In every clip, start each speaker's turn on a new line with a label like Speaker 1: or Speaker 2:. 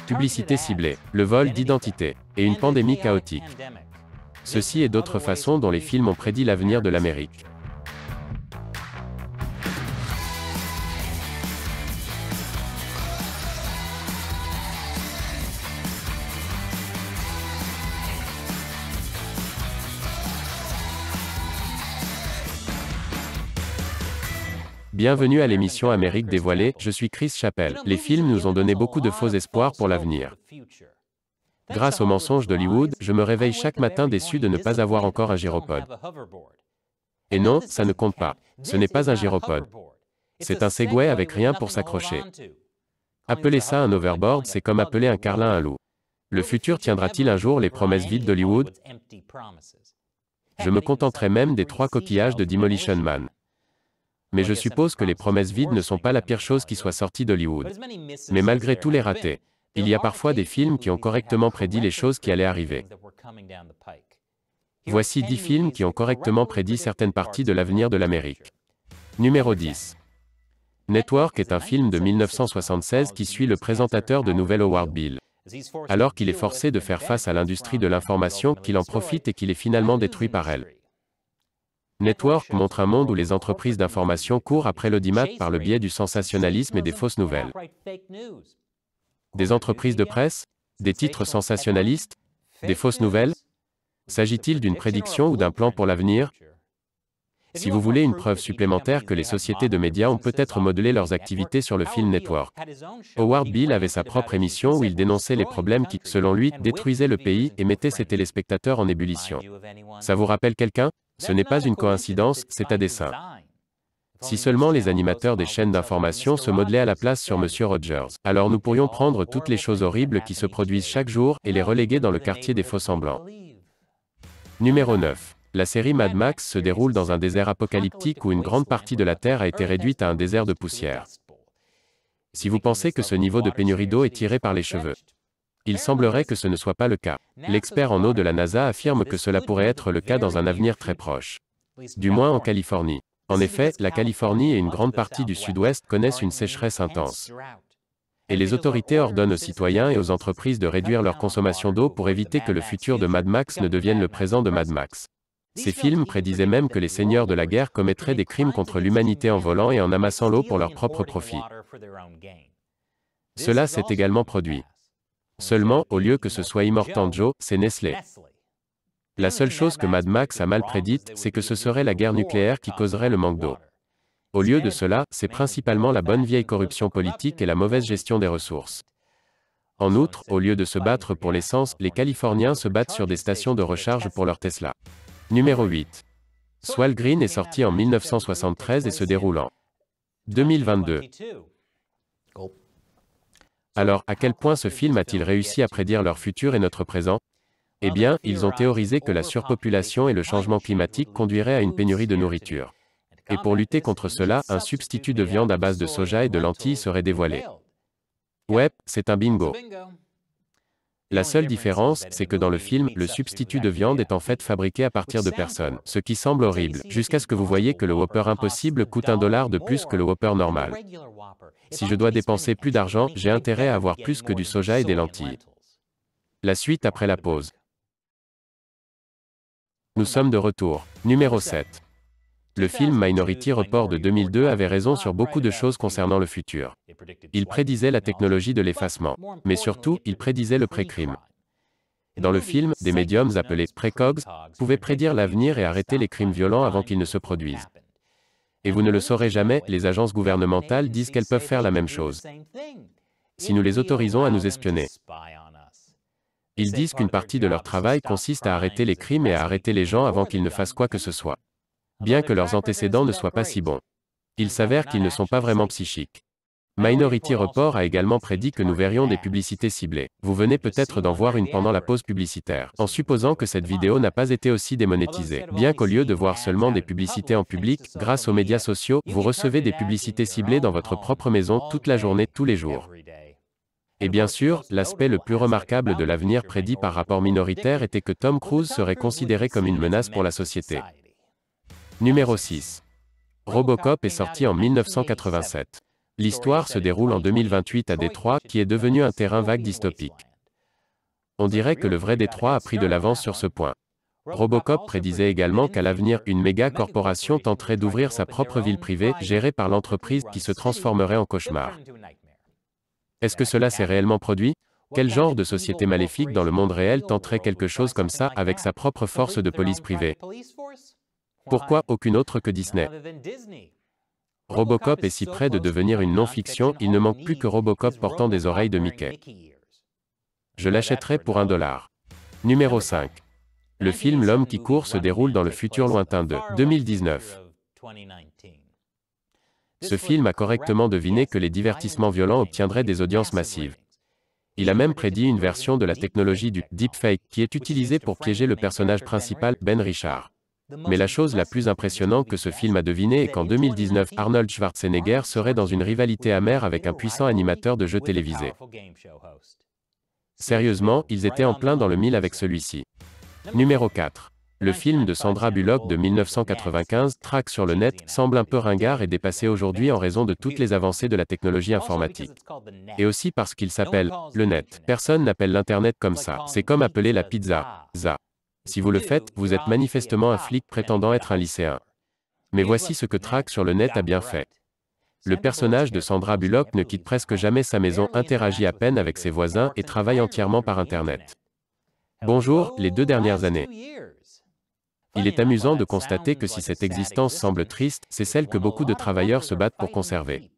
Speaker 1: publicité ciblée, le vol d'identité, et une pandémie chaotique. Ceci et d'autres façons dont les films ont prédit l'avenir de l'Amérique. Bienvenue à l'émission Amérique dévoilée, je suis Chris Chappell. Les films nous ont donné beaucoup de faux espoirs pour l'avenir. Grâce aux mensonges d'Hollywood, je me réveille chaque matin déçu de ne pas avoir encore un gyropode. Et non, ça ne compte pas. Ce n'est pas un gyropode. C'est un Segway avec rien pour s'accrocher. Appeler ça un overboard, c'est comme appeler un carlin un loup. Le futur tiendra-t-il un jour les promesses vides d'Hollywood? Je me contenterai même des 3 coquillages de Demolition Man. Mais je suppose que les promesses vides ne sont pas la pire chose qui soit sortie d'Hollywood. Mais malgré tous les ratés, il y a parfois des films qui ont correctement prédit les choses qui allaient arriver. Voici 10 films qui ont correctement prédit certaines parties de l'avenir de l'Amérique. Numéro 10. Network est un film de 1976 qui suit le présentateur de nouvelles Howard Beale. Alors qu'il est forcé de faire face à l'industrie de l'information, qu'il en profite et qu'il est finalement détruit par elle. Network montre un monde où les entreprises d'information courent après l'audimat par le biais du sensationnalisme et des fausses nouvelles. Des entreprises de presse? Des titres sensationnalistes? Des fausses nouvelles? S'agit-il d'une prédiction ou d'un plan pour l'avenir? Si vous voulez une preuve supplémentaire que les sociétés de médias ont peut-être modelé leurs activités sur le film Network, Howard Beale avait sa propre émission où il dénonçait les problèmes qui, selon lui, détruisaient le pays et mettaient ses téléspectateurs en ébullition. Ça vous rappelle quelqu'un? Ce n'est pas une coïncidence, c'est à dessein. Si seulement les animateurs des chaînes d'information se modelaient à la place sur Monsieur Rogers, alors nous pourrions prendre toutes les choses horribles qui se produisent chaque jour et les reléguer dans le quartier des faux-semblants. Numéro 9. La série Mad Max se déroule dans un désert apocalyptique où une grande partie de la Terre a été réduite à un désert de poussière. Si vous pensez que ce niveau de pénurie d'eau est tiré par les cheveux, il semblerait que ce ne soit pas le cas. L'expert en eau de la NASA affirme que cela pourrait être le cas dans un avenir très proche. Du moins en Californie. En effet, la Californie et une grande partie du Sud-Ouest connaissent une sécheresse intense. Et les autorités ordonnent aux citoyens et aux entreprises de réduire leur consommation d'eau pour éviter que le futur de Mad Max ne devienne le présent de Mad Max. Ces films prédisaient même que les seigneurs de la guerre commettraient des crimes contre l'humanité en volant et en amassant l'eau pour leur propre profit. Cela s'est également produit. Seulement, au lieu que ce soit Immortan Joe, c'est Nestlé. La seule chose que Mad Max a mal prédite, c'est que ce serait la guerre nucléaire qui causerait le manque d'eau. Au lieu de cela, c'est principalement la bonne vieille corruption politique et la mauvaise gestion des ressources. En outre, au lieu de se battre pour l'essence, les Californiens se battent sur des stations de recharge pour leur Tesla. Numéro 8. Swell Green est sorti en 1973 et se déroule en 2022. Alors, à quel point ce film a-t-il réussi à prédire leur futur et notre présent? Eh bien, ils ont théorisé que la surpopulation et le changement climatique conduiraient à une pénurie de nourriture. Et pour lutter contre cela, un substitut de viande à base de soja et de lentilles serait dévoilé. Ouais, c'est un bingo. La seule différence, c'est que dans le film, le substitut de viande est en fait fabriqué à partir de personnes, ce qui semble horrible, jusqu'à ce que vous voyez que le Whopper impossible coûte $1 de plus que le Whopper normal. Si je dois dépenser plus d'argent, j'ai intérêt à avoir plus que du soja et des lentilles. La suite après la pause. Nous sommes de retour. Numéro 7. Le film Minority Report de 2002 avait raison sur beaucoup de choses concernant le futur. Il prédisait la technologie de l'effacement. Mais surtout, il prédisait le pré-crime. Dans le film, des médiums appelés précogs pouvaient prédire l'avenir et arrêter les crimes violents avant qu'ils ne se produisent. Et vous ne le saurez jamais, les agences gouvernementales disent qu'elles peuvent faire la même chose. Si nous les autorisons à nous espionner. Ils disent qu'une partie de leur travail consiste à arrêter les crimes et à arrêter les gens avant qu'ils ne fassent quoi que ce soit. Bien que leurs antécédents ne soient pas si bons. Il s'avère qu'ils ne sont pas vraiment psychiques. Minority Report a également prédit que nous verrions des publicités ciblées. Vous venez peut-être d'en voir une pendant la pause publicitaire, en supposant que cette vidéo n'a pas été aussi démonétisée. Bien qu'au lieu de voir seulement des publicités en public, grâce aux médias sociaux, vous recevez des publicités ciblées dans votre propre maison toute la journée, tous les jours. Et bien sûr, l'aspect le plus remarquable de l'avenir prédit par rapport minoritaire était que Tom Cruise serait considéré comme une menace pour la société. Numéro 6. Robocop est sorti en 1987. L'histoire se déroule en 2028 à Détroit, qui est devenu un terrain vague dystopique. On dirait que le vrai Détroit a pris de l'avance sur ce point. Robocop prédisait également qu'à l'avenir, une méga-corporation tenterait d'ouvrir sa propre ville privée, gérée par l'entreprise, qui se transformerait en cauchemar. Est-ce que cela s'est réellement produit? Quel genre de société maléfique dans le monde réel tenterait quelque chose comme ça, avec sa propre force de police privée? Pourquoi aucune autre que Disney? Robocop est si près de devenir une non-fiction, il ne manque plus que Robocop portant des oreilles de Mickey. Je l'achèterais pour $1. Numéro 5. Le film L'homme qui court se déroule dans le futur lointain de 2019. Ce film a correctement deviné que les divertissements violents obtiendraient des audiences massives. Il a même prédit une version de la technologie du deepfake qui est utilisée pour piéger le personnage principal, Ben Richard. Mais la chose la plus impressionnante que ce film a deviné est qu'en 2019, Arnold Schwarzenegger serait dans une rivalité amère avec un puissant animateur de jeux télévisés. Sérieusement, ils étaient en plein dans le mille avec celui-ci. Numéro 4. Le film de Sandra Bullock de 1995, Traque sur le net, semble un peu ringard et dépassé aujourd'hui en raison de toutes les avancées de la technologie informatique. Et aussi parce qu'il s'appelle le net. Personne n'appelle l'Internet comme ça. C'est comme appeler la pizza za. Si vous le faites, vous êtes manifestement un flic prétendant être un lycéen. Mais voici ce que Traque sur le net a bien fait. Le personnage de Sandra Bullock ne quitte presque jamais sa maison, interagit à peine avec ses voisins et travaille entièrement par Internet. Bonjour, les 2 dernières années. Il est amusant de constater que si cette existence semble triste, c'est celle que beaucoup de travailleurs se battent pour conserver.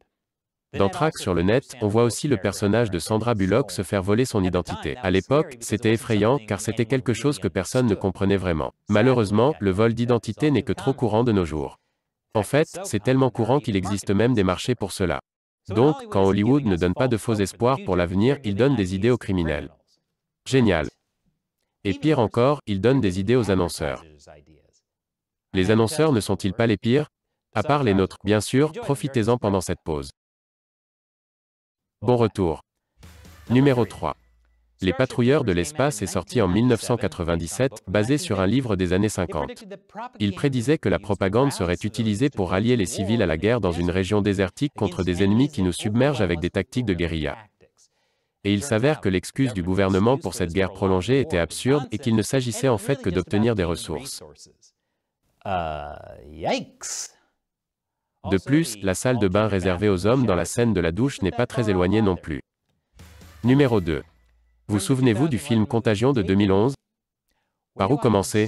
Speaker 1: Dans Traque sur le net, on voit aussi le personnage de Sandra Bullock se faire voler son identité. À l'époque, c'était effrayant, car c'était quelque chose que personne ne comprenait vraiment. Malheureusement, le vol d'identité n'est que trop courant de nos jours. En fait, c'est tellement courant qu'il existe même des marchés pour cela. Donc, quand Hollywood ne donne pas de faux espoirs pour l'avenir, il donne des idées aux criminels. Génial. Et pire encore, il donne des idées aux annonceurs. Les annonceurs ne sont-ils pas les pires? À part les nôtres, bien sûr, profitez-en pendant cette pause. Bon retour. Numéro 3. Les patrouilleurs de l'espace est sorti en 1997, basé sur un livre des années 50. Il prédisait que la propagande serait utilisée pour rallier les civils à la guerre dans une région désertique contre des ennemis qui nous submergent avec des tactiques de guérilla. Et il s'avère que l'excuse du gouvernement pour cette guerre prolongée était absurde et qu'il ne s'agissait en fait que d'obtenir des ressources. De plus, la salle de bain réservée aux hommes dans la scène de la douche n'est pas très éloignée non plus. Numéro 2. Vous souvenez-vous du film Contagion de 2011? Par où commencer?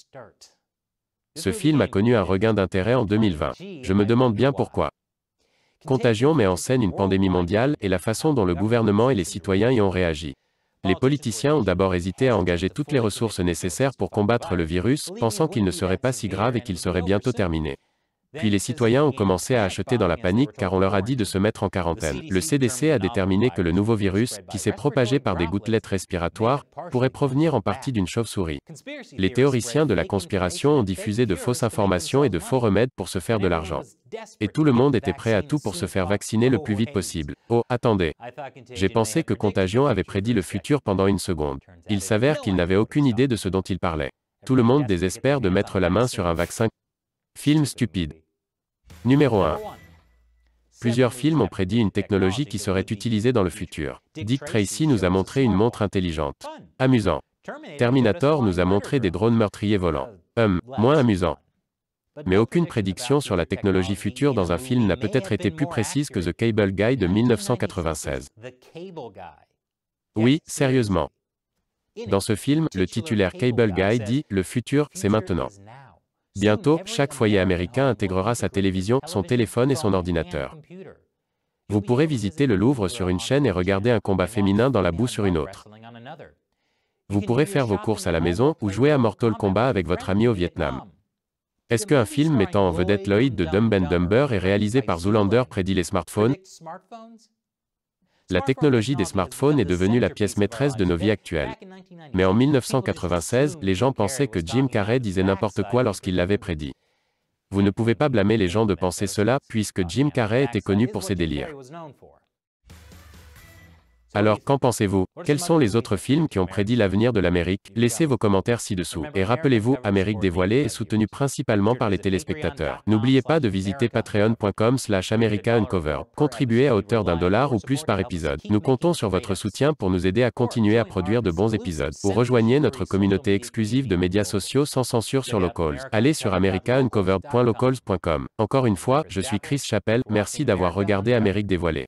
Speaker 1: Ce film a connu un regain d'intérêt en 2020. Je me demande bien pourquoi. Contagion met en scène une pandémie mondiale et la façon dont le gouvernement et les citoyens y ont réagi. Les politiciens ont d'abord hésité à engager toutes les ressources nécessaires pour combattre le virus, pensant qu'il ne serait pas si grave et qu'il serait bientôt terminé. Puis les citoyens ont commencé à acheter dans la panique car on leur a dit de se mettre en quarantaine. Le CDC a déterminé que le nouveau virus, qui s'est propagé par des gouttelettes respiratoires, pourrait provenir en partie d'une chauve-souris. Les théoriciens de la conspiration ont diffusé de fausses informations et de faux remèdes pour se faire de l'argent. Et tout le monde était prêt à tout pour se faire vacciner le plus vite possible. Oh, attendez. J'ai pensé que Contagion avait prédit le futur pendant une seconde. Il s'avère qu'il n'avait aucune idée de ce dont il parlait. Tout le monde désespère de mettre la main sur un vaccin. Film stupide. Numéro 1. Plusieurs films ont prédit une technologie qui serait utilisée dans le futur. Dick Tracy nous a montré une montre intelligente. Amusant. Terminator nous a montré des drones meurtriers volants. Moins amusant. Mais aucune prédiction sur la technologie future dans un film n'a peut-être été plus précise que The Cable Guy de 1996. Oui, sérieusement. Dans ce film, le titulaire Cable Guy dit « Le futur, c'est maintenant ». Bientôt, chaque foyer américain intégrera sa télévision, son téléphone et son ordinateur. Vous pourrez visiter le Louvre sur une chaîne et regarder un combat féminin dans la boue sur une autre. Vous pourrez faire vos courses à la maison ou jouer à Mortal Kombat avec votre ami au Vietnam. Est-ce qu'un film mettant en vedette Lloyd de Dumb and Dumber et réalisé par Zoolander prédit les smartphones? La technologie des smartphones est devenue la pièce maîtresse de nos vies actuelles. Mais en 1996, les gens pensaient que Jim Carrey disait n'importe quoi lorsqu'il l'avait prédit. Vous ne pouvez pas blâmer les gens de penser cela, puisque Jim Carrey était connu pour ses délires. Alors qu'en pensez-vous? Quels sont les autres films qui ont prédit l'avenir de l'Amérique? Laissez vos commentaires ci-dessous. Et rappelez-vous, Amérique dévoilée est soutenue principalement par les téléspectateurs. N'oubliez pas de visiter patreon.com/americauncovered. Contribuez à hauteur $1 ou plus par épisode. Nous comptons sur votre soutien pour nous aider à continuer à produire de bons épisodes. Ou rejoignez notre communauté exclusive de médias sociaux sans censure sur Locals. Allez sur americauncovered.locals.com. Encore une fois, je suis Chris Chappell, merci d'avoir regardé Amérique dévoilée.